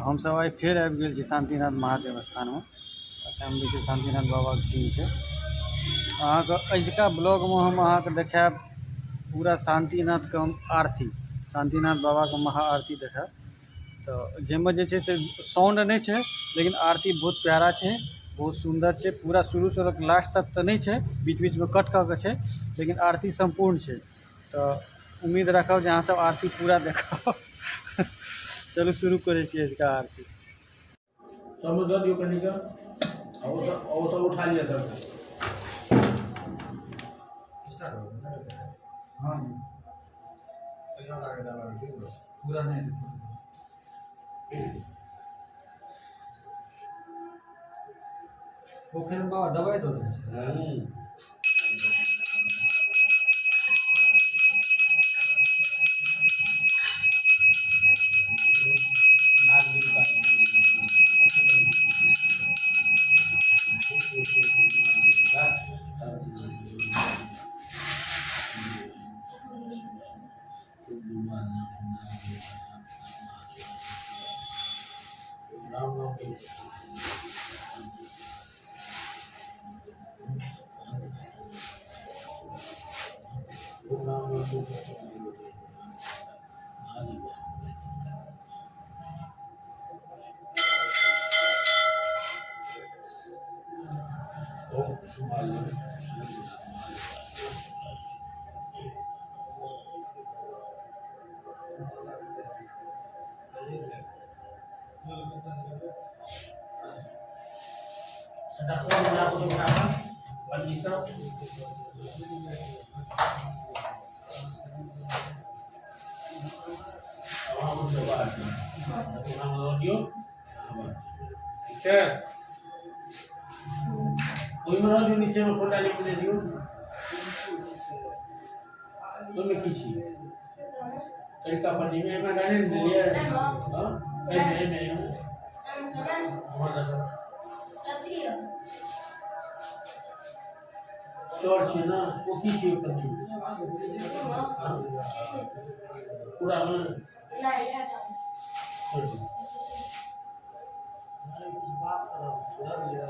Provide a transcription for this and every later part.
हम सब आइ फेर आबि गेल छी शांतिनाथ महादेव स्थान में। अच्छा हम देखिए शांतिनाथ बाबा के सीन है। अहाँके अजुका ब्लॉग में हम अहाँके देखायब पूरा शांतिनाथ के हम आरती, शांतिनाथ बाबा के महाआरती देखायब। तो जेमे जे छै से साउंड नहीं है, लेकिन आरती बहुत प्यारा है, बहुत सुंदर है। पूरा शुरू से लास्ट तक तो नहीं है, बीच बीच में कट कऽ के है, लेकिन आरती संपूर्ण है। तो उम्मीद रखब जे अहाँ सब आरती पूरा देखब। चलू शुरू करे छी इसका आरती। समुद्र दियो कनी का और सब उठा लिया सब। हाँ पूरा नहीं वो फिर बाबा दवाई दो नीचे में फोटा लिख दे दियो तो में किछि तरीका पर नहीं मैं गाने दे लिया। हां ए हमारा चोर छी ना वो की छी पत्ती पूरा मन नहीं हटा बात करो उधर लिया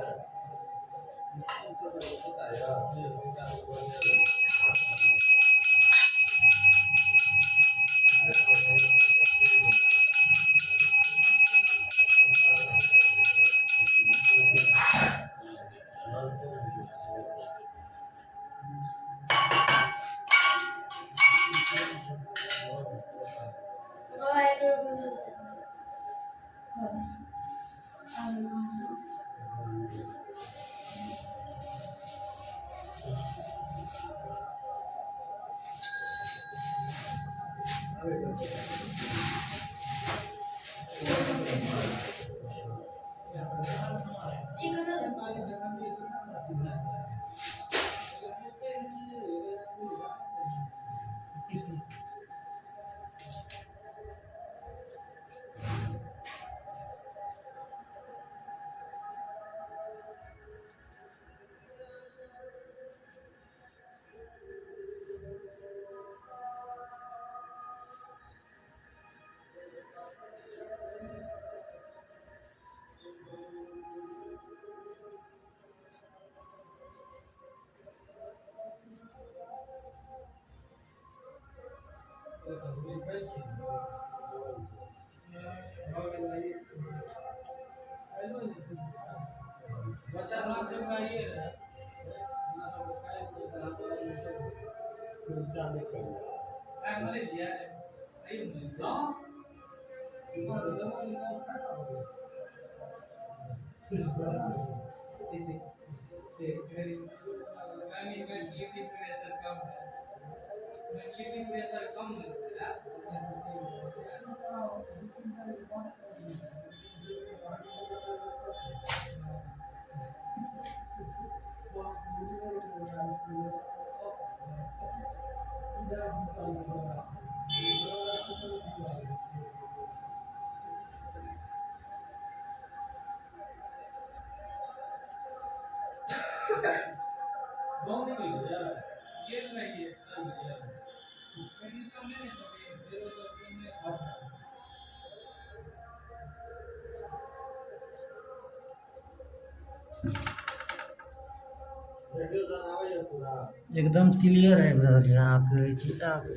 एकदम क्लियर आबि रहल यऽ, अहाँ कहै छी आब।